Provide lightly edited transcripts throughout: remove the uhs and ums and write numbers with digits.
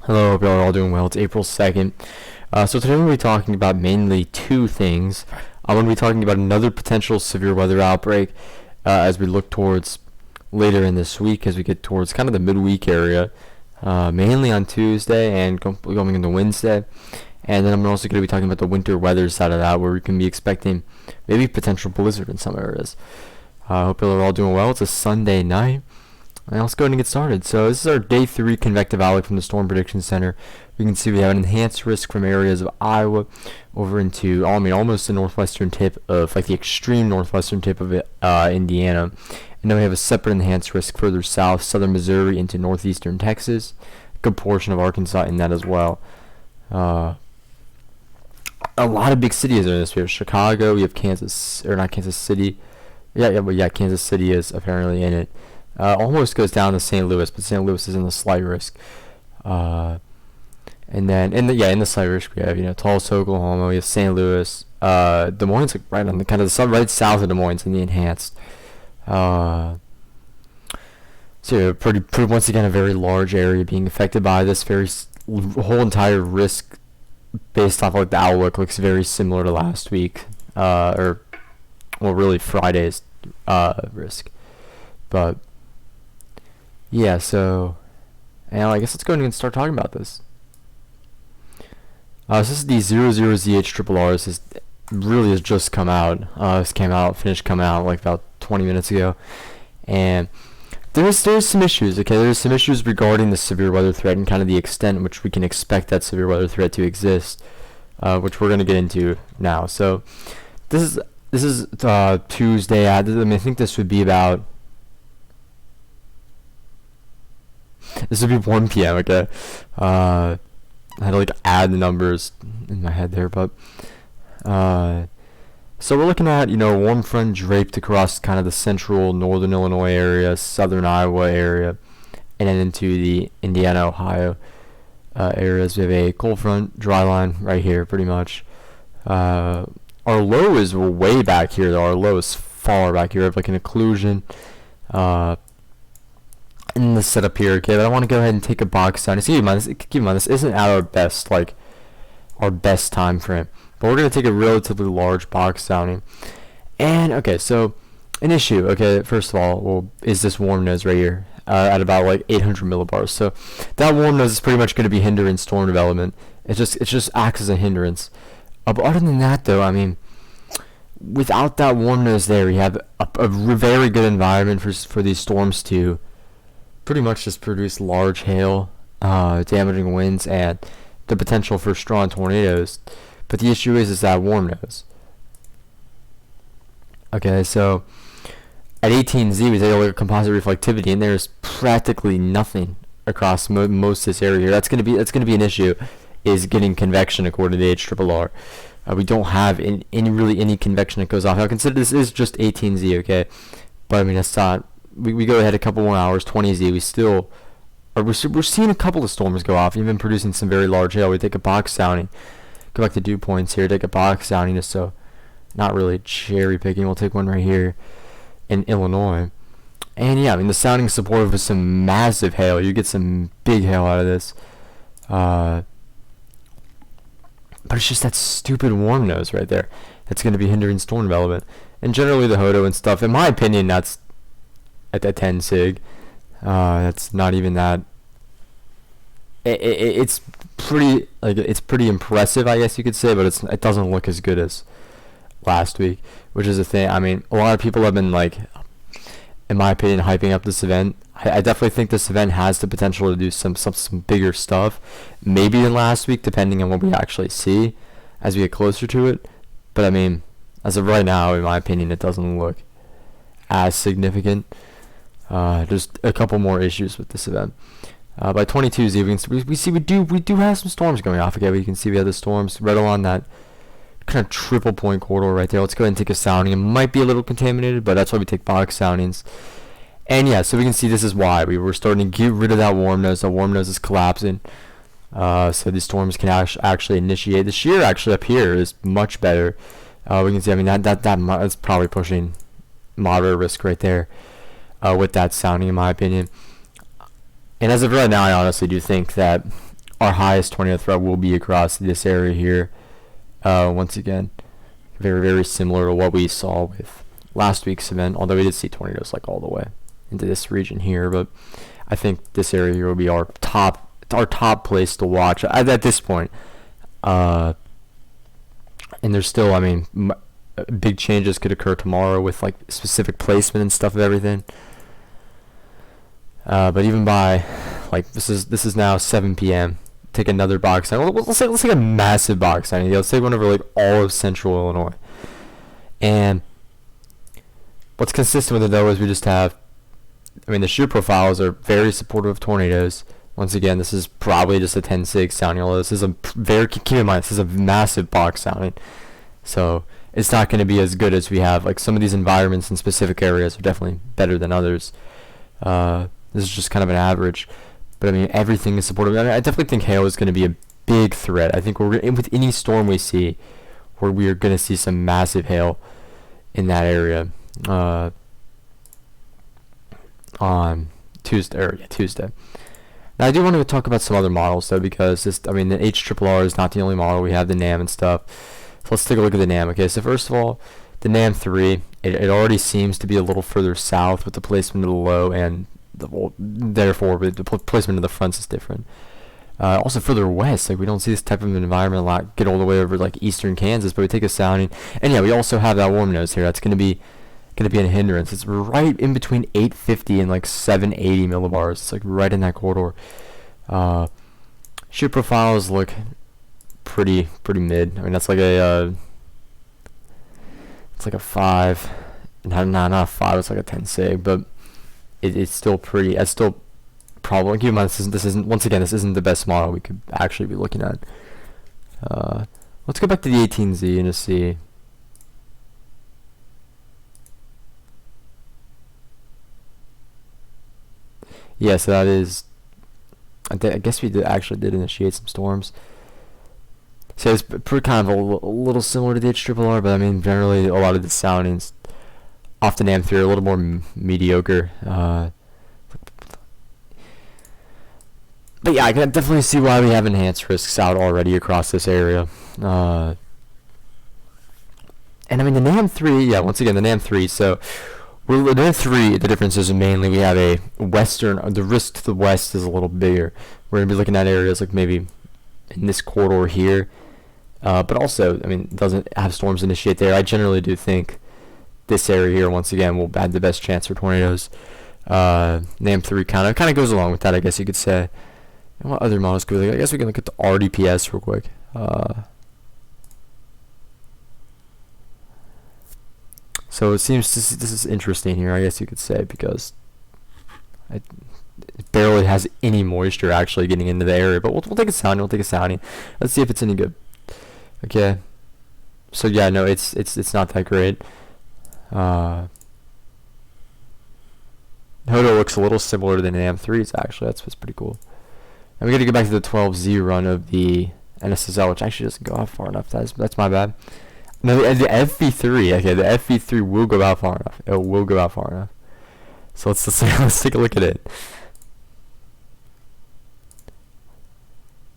Hello, hope y'all are all doing well. It's April 2nd. So today we're going to be talking about mainly two things. I'm going to be talking about another potential severe weather outbreak as we look towards later in this week, as we get towards kind of the midweek area, mainly on Tuesday and going into Wednesday. And then I'm also going to be talking about the winter weather side of that, where we can be expecting maybe potential blizzard in some areas. I hope y'all are all doing well. It's a Sunday night. And let's go ahead and get started. So this is our day 3 convective outlook from the Storm Prediction Center. We can see we have an enhanced risk from areas of Iowa over into, almost the northwestern tip of, like the extreme northwestern tip of Indiana. And then we have a separate enhanced risk further south, southern Missouri into northeastern Texas. A good portion of Arkansas in that as well. A lot of big cities in this. We have Chicago, we have Kansas, or not Kansas City. Kansas City is apparently in it. Almost goes down to St. Louis, but St. Louis is in the slight risk. And then in the slight risk we have Tulsa, Oklahoma. We have St. Louis. Des Moines, right on the kind of the right south of Des Moines in the enhanced. So pretty once again a very large area being affected by this whole entire risk based off like the outlook looks very similar to last week, really Friday's risk, but. Yeah, so, and I guess let's go ahead and start talking about this. So this is the 00ZH-RRR. This really has just come out. This come out like about 20 minutes ago. And there's some issues, okay? There's some issues regarding the severe weather threat and kind of the extent in which we can expect that severe weather threat to exist, which we're going to get into now. So this is Tuesday. I think this would be about... This would be 1 p.m., okay? I had to, add the numbers in my head there, but... So we're looking at, a warm front draped across kind of the central northern Illinois area, southern Iowa area, and then into the Indiana, Ohio areas. We have a cold front, dry line right here, pretty much. Our low is way back here, though. Our low is far back here. We have, an occlusion, in the setup here, okay, but I want to go ahead and take a box down. Keep in mind, this isn't at our best, our best time frame, but we're going to take a relatively large box downing. And, okay, so, an issue, okay, first of all, is this warm nose right here, at about, 800 millibars. So, that warm nose is pretty much going to be hindering storm development. It just acts as a hindrance. But other than that, though, without that warm nose there, we have a very good environment for these storms to pretty much just produce large hail, damaging winds, and the potential for strong tornadoes. But the issue is that warm nose. Okay, so at 18Z we take a look at composite reflectivity, and there's practically nothing across most of this area here. That's gonna be an issue, is getting convection according to the HRRR. We don't have any convection that goes off. Now consider this is just 18Z, okay, but it's not. We go ahead a couple more hours, 20Z. We're seeing a couple of storms go off, even producing some very large hail. We take a box sounding, go back to dew points here, take a box sounding, just so not really cherry picking. We'll take one right here in Illinois, and yeah, the sounding is supportive of some massive hail. You get some big hail out of this, but it's just that stupid warm nose right there that's going to be hindering storm development. And generally the HODO and stuff, in my opinion, that's at that 10 sig. That's not even that. It's pretty impressive, I guess you could say, but it doesn't look as good as last week, which is a thing. A lot of people have been in my opinion, hyping up this event. I definitely think this event has the potential to do some bigger stuff, maybe than last week, depending on what we actually see as we get closer to it. But as of right now, in my opinion, it doesn't look as significant. Just a couple more issues with this event. By 22Z, we do have some storms going off. Okay, we can see we have the storms right along that kind of triple point corridor right there. Let's go ahead and take a sounding. It might be a little contaminated, but that's why we take box soundings. And yeah, so we can see this is why we were starting to get rid of that warm nose. The warm nose is collapsing. So these storms can actually initiate. The shear actually up here is much better. We can see, that's probably pushing moderate risk right there. With that sounding, in my opinion. And as of right now, I honestly do think that our highest tornado threat will be across this area here. Once again, very, very similar to what we saw with last week's event, although we did see tornadoes like all the way into this region here. But I think this area here will be our top place to watch at this point. And there's still, I mean, big changes could occur tomorrow with like specific placement and stuff of everything. But even by like this is now 7 p.m. Take another box signing. Let's take a massive box signing. Let's take one over like all of central Illinois. And what's consistent with it though is we just have, I mean, the shear profiles are very supportive of tornadoes. Once again, this is probably just a 10-sig sounding. Although this is a very, keep in mind, this is a massive box sounding. So it's not going to be as good as we have. Like some of these environments in specific areas are definitely better than others. This is just kind of an average. But I mean, everything is supportive. I mean, I definitely think hail is going to be a big threat. I think with any storm we see, we are going to see some massive hail in that area on Tuesday. Now I do want to talk about some other models though, because I mean the HRRR is not the only model. We have the NAM and stuff. So let's take a look at the NAM. Okay, so first of all, the NAM 3, it already seems to be a little further south with the placement of the low, and therefore the placement of the fronts is different. Also further west, like we don't see this type of environment a lot get all the way over like eastern Kansas, but we take a sounding, and yeah, we also have that warm nose here. That's going to be a hindrance. It's right in between 850 and like 780 millibars. It's like right in that corridor. Shear profiles look pretty mid. I mean, that's like a it's like a 5, not a 5. It's like a 10 sig, but it's still pretty. It's still probably. Keep in mind, this isn't once again, this isn't the best model we could actually be looking at. Let's go back to the 18Z and just see. Yeah, so that is. I guess we did initiate some storms. So it's pretty kind of a little similar to the HRRR, but I mean generally a lot of the soundings off the NAM 3 are a little more mediocre. But yeah, I can definitely see why we have enhanced risks out already across this area. And I mean the NAM 3, yeah, once again the NAM 3. So the NAM 3, the difference is mainly we have a western. The risk to the west is a little bigger. We're gonna be looking at areas like maybe in this corridor here. But also, I mean, it doesn't have storms initiate there. I generally do think this area here, once again, will have the best chance for tornadoes. NAM 3 kind of goes along with that, I guess you could say. And what other models could we look at? I guess we can look at the RDPS real quick. So it seems this is interesting here, I guess you could say, because it barely has any moisture actually getting into the area. But we'll take a sounding. Let's see if it's any good. Okay. So yeah, no, it's not that great. Hodo looks a little similar to the NAM 3s actually. That's what's pretty cool. And we got to go back to the 12Z run of the NSSL, which actually doesn't go out far enough. That's my bad. No, the FV3. Okay, the FV3 will go out far enough. It will go out far enough. So let's take a look at it.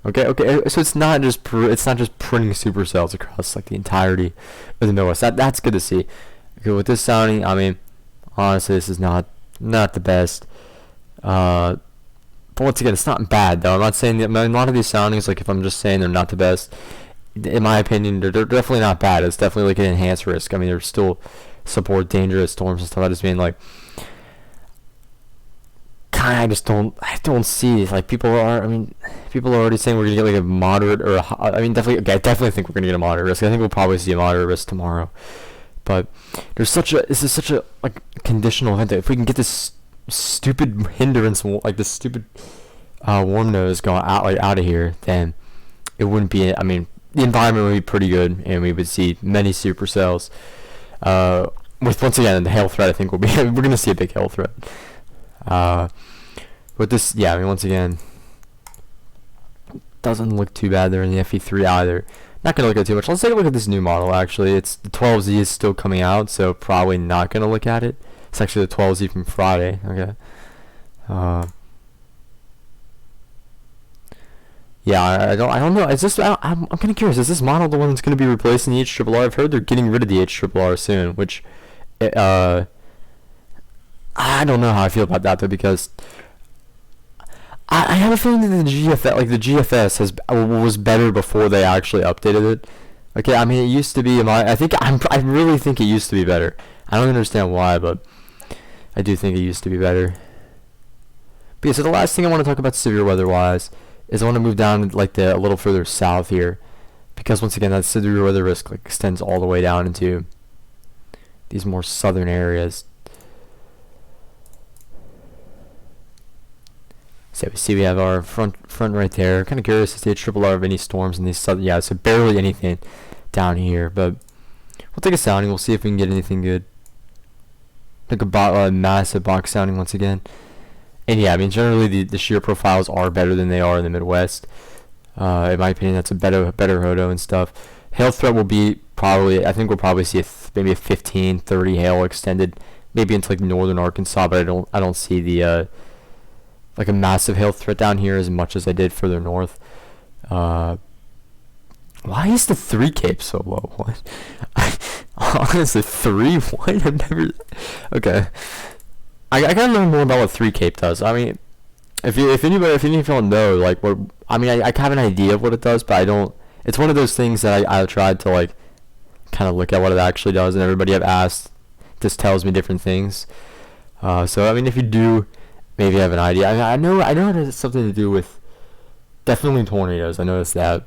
Okay. So it's not just printing supercells across like the entirety of the Midwest. That's good to see. Okay, with this sounding, I mean, honestly, this is not the best. But once again, it's not bad though. I'm not saying that. I mean, a lot of these soundings, like if I'm just saying they're not the best, in my opinion, they're definitely not bad. It's definitely like an enhanced risk. I mean, they're still support dangerous storms and stuff. I just mean like, I don't see like people are already saying we're gonna get like a moderate or I definitely think we're gonna get a moderate risk. I think we'll probably see a moderate risk tomorrow. But this is such a like conditional event that if we can get this stupid hindrance, like this stupid warm nose going out of here, then it wouldn't be. I mean, the environment would be pretty good, and we would see many supercells. With once again the hail threat, I think we're gonna see a big hail threat. But this, yeah, I mean, once again, doesn't look too bad there in the FE3 either. Not gonna look at it too much. Let's take a look at this new model. Actually, it's the 12Z is still coming out, so probably not gonna look at it. It's actually the 12Z from Friday. Okay. Yeah, I don't know. Is this? I'm kind of curious. Is this model the one that's going to be replacing the HRRR? I've heard they're getting rid of the HRRR soon, which, uh, I don't know how I feel about that though, because I have a feeling that the GFS was better before they actually updated it. Okay, I mean it used to be I really think it used to be better. I don't understand why, but I do think it used to be better. But yeah, so the last thing I want to talk about severe weather wise is I want to move down like a little further south here, because once again that severe weather risk like extends all the way down into these more southern areas. So we see we have our front right there. Kind of curious to see a triple R of any storms in these southern. Yeah, so barely anything down here, but we'll take a sounding. We'll see if we can get anything good. Like a massive box sounding once again. And yeah, I mean generally the shear profiles are better than they are in the Midwest. In my opinion, that's a better hodo and stuff. Hail threat will be probably, I think we'll probably see maybe a 15, 30 hail extended, maybe into like northern Arkansas, but I don't see the like a massive hail threat down here as much as I did further north. Why is the 3 Cape so low? What? Honestly, 3? What? I've never. Okay. I gotta learn more about what 3 Cape does. I mean, if any of y'all know, like what, I mean, I have an idea of what it does, but I don't. It's one of those things that I tried to like kind of look at what it actually does, and everybody I've asked just tells me different things. So I mean, if you do maybe have an idea, I know it has something to do with definitely tornadoes. I noticed that,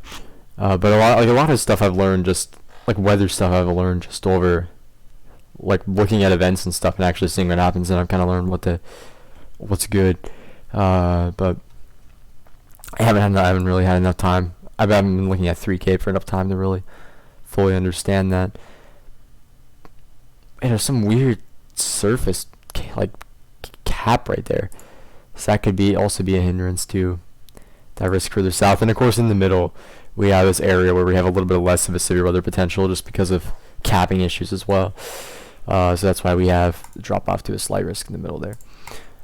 but a lot of stuff I've learned, just like weather stuff I've learned just over like looking at events and stuff and actually seeing what happens, and I've kind of learned what's good. But I haven't really had enough time. I haven't been looking at 3 Cape for enough time to really fully understand that. And there's some weird surface like cap right there, so that could also be a hindrance to that risk further south. And of course in the middle we have this area where we have a little bit less of a severe weather potential just because of capping issues as well. So that's why we have the drop off to a slight risk in the middle there.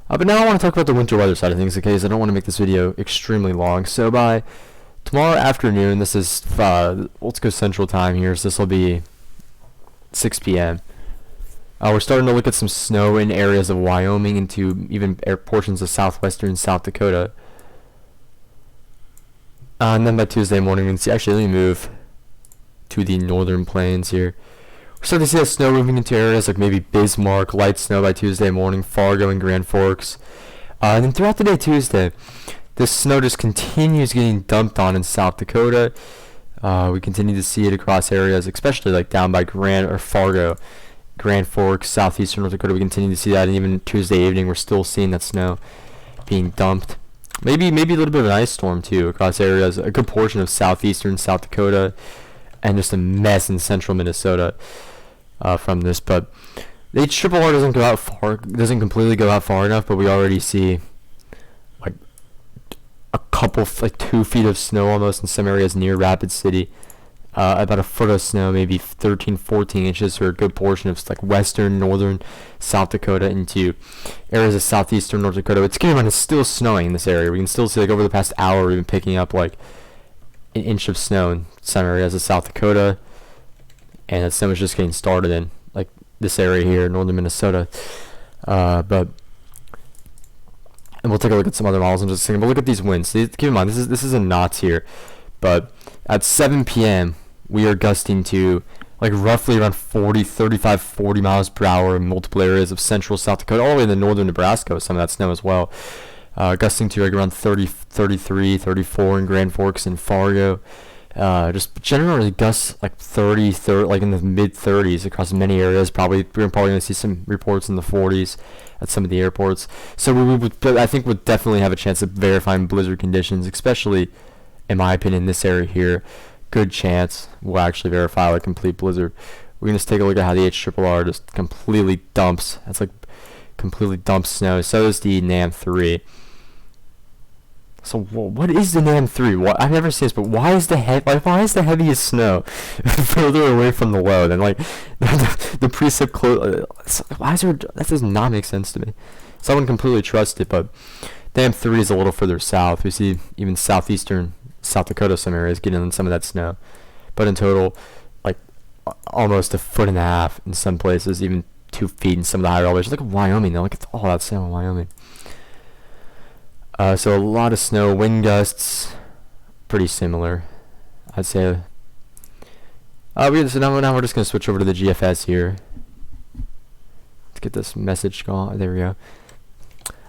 But now I want to talk about the winter weather side of things, okay, because I don't want to make this video extremely long. So by tomorrow afternoon, this is let's go Central Time here, so this will be 6 p.m. We're starting to look at some snow in areas of Wyoming into even portions of southwestern South Dakota. And then by Tuesday morning, we can see, actually, let me move to the northern plains here. We're starting to see that snow moving into areas like maybe Bismarck, light snow by Tuesday morning, Fargo and Grand Forks. And then throughout the day Tuesday, this snow just continues getting dumped on in South Dakota. We continue to see it across areas, especially like down by Fargo, Grand Forks, southeastern North Dakota. We continue to see that, and even Tuesday evening, we're still seeing that snow being dumped. Maybe a little bit of an ice storm too across areas, a good portion of southeastern South Dakota, and just a mess in central Minnesota from this. But the HRRR doesn't go out far, doesn't completely go out far enough, but we already see like a couple, like 2 feet of snow almost in some areas near Rapid City. About a foot of snow, maybe 13, 14 inches for a good portion of like western, northern South Dakota into areas of southeastern North Dakota. It's getting on, it's still snowing in this area. We can still see like over the past hour we've been picking up like an inch of snow in some areas of South Dakota, and that snow is just getting started in like this area here, northern Minnesota. And we'll take a look at some other models in just a second. But look at these winds. Keep in mind, this is in knots here, but at 7 p.m. we are gusting to like roughly around 35, 40 miles per hour in multiple areas of central South Dakota, all the way to northern Nebraska with some of that snow as well. Gusting to like around 30, 33, 34 in Grand Forks and Fargo. Just generally gusts like 30, like in the mid 30s across many areas. We're probably going to see some reports in the 40s at some of the airports. So I think we'll definitely have a chance of verifying blizzard conditions, especially in my opinion, this area here. Good chance we'll actually verify like complete blizzard. We're going to take a look at how the HRRR just completely dumps. That's like completely dumps snow. So is the NAM3. So what is the NAM3? I've never seen this, but why is the heaviest snow further away from the low than like the precip close? Why is there? That does not make sense to me. So I wouldn't completely trust it, but NAM3 is a little further south. We see even southeastern South Dakota, some areas getting in some of that snow. But in total, like almost a foot and a half in some places, even 2 feet in some of the higher elevations. Look at Wyoming though. Look at all that snow in Wyoming. So a lot of snow, wind gusts, pretty similar, I'd say. So now we're just gonna switch over to the GFS here. Let's get this message going. There we go.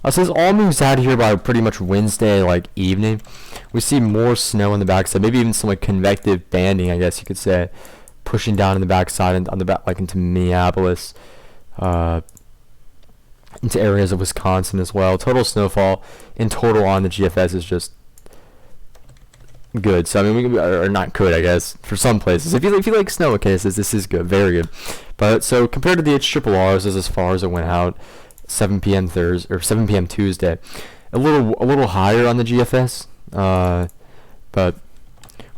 So this all moves out of here by pretty much Wednesday, like evening. We see more snow on the backside, maybe even some like convective banding, I guess you could say, pushing down in the backside and on the back, like into Minneapolis, into areas of Wisconsin as well. Total snowfall in total on the GFS is just good. So I mean, or not good, I guess, for some places. If you like snow cases, this is good, very good. But so compared to the HRRRs, as far as it went out, 7 p.m. Thursday or 7 p.m. Tuesday, a little higher on the GFS, but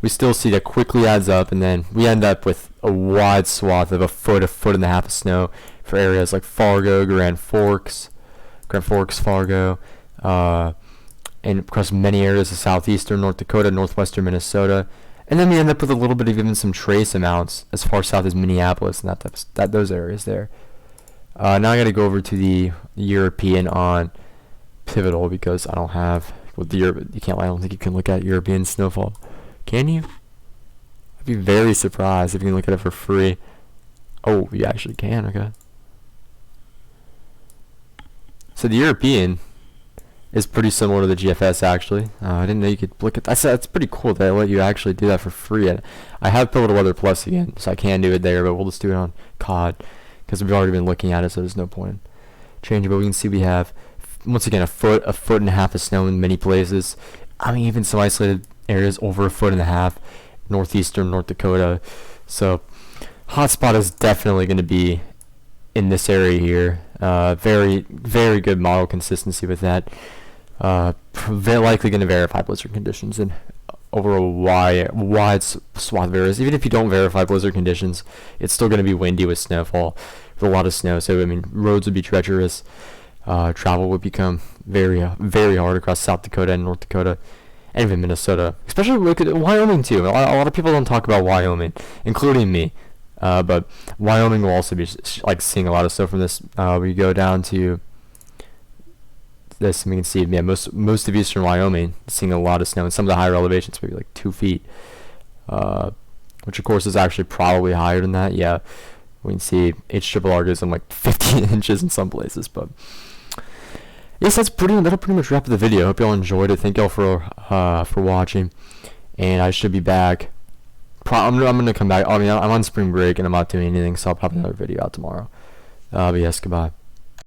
we still see that quickly adds up, and then we end up with a wide swath of a foot and a half of snow for areas like Fargo, Grand Forks, Fargo, and across many areas of southeastern North Dakota, northwestern Minnesota, and then we end up with a little bit of even some trace amounts as far south as Minneapolis and those areas there. Now I got to go over to the European on Pivotal because I don't have with the you can't. I don't think you can look at European snowfall. Can you? I'd be very surprised if you can look at it for free. Oh, you actually can. Okay. So the European is pretty similar to the GFS actually. I didn't know you could look at that. That's pretty cool that they let you actually do that for free. And I have Pivotal Weather Plus again, so I can do it there, but we'll just do it on COD because we've already been looking at it, so there's no point in changing. But we can see we have once again a foot and a half of snow in many places. I mean, even some isolated areas over a foot and a half, northeastern North Dakota. So hotspot is definitely going to be in this area here. Very, very good model consistency with that. Very likely going to verify blizzard conditions and over a wide swath of areas. Even if you don't verify blizzard conditions, it's still going to be windy with snowfall, with a lot of snow. So I mean, roads would be treacherous. Travel would become very, very hard across South Dakota and North Dakota, and even Minnesota. Especially look at Wyoming too. A lot of people don't talk about Wyoming, including me. But Wyoming will also be like seeing a lot of stuff from this. We go down to this, and we can see most of eastern Wyoming seeing a lot of snow, and some of the higher elevations maybe like 2 feet, which of course is actually probably higher than that. Yeah, we can see HRRR goes in like 15 inches in some places. But yes, that'll pretty much wrap up the video. Hope y'all enjoyed it. Thank y'all for watching, and I should be back. I'm gonna come back. I mean, I'm on spring break and I'm not doing anything, so I'll probably have another video out tomorrow. But yes, goodbye.